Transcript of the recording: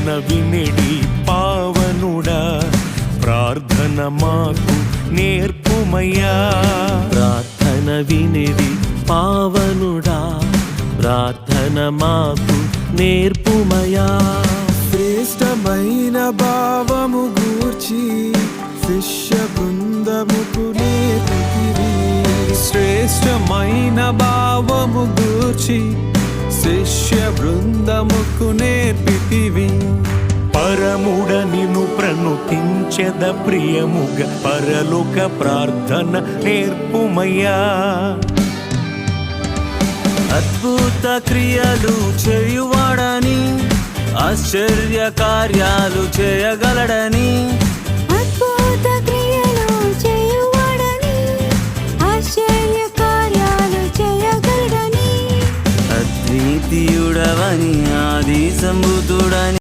ప్రార్థన వినిడి పావనుడా, ప్రార్థన మాకు నేర్పుమయ్యా. ప్రార్థన వినిడి పావనుడా, ప్రార్థన మాకు నేర్పుమయా. శ్రేష్టమైన భావము గూర్చి శిష్య బృందముకు నేర్పితివి. శ్రేష్టమైన భావము గూర్చి శిష్య బృందముకు నేర్పితివి. పరముడ నిన్ను ప్రణుతించెద ప్రియముగా, పరలోక ప్రార్థన నేర్పుమయ్యా. అద్భుత క్రియలు చేయువాడని, ఆశ్చర్య కార్యాలు చేయగలడని, అద్భుత క్రియలు చేయువాడని, ఆశ్చర్య కార్యాలు చేయగలడని, అద్వితీయుడవని, ఆది సంభూతుడని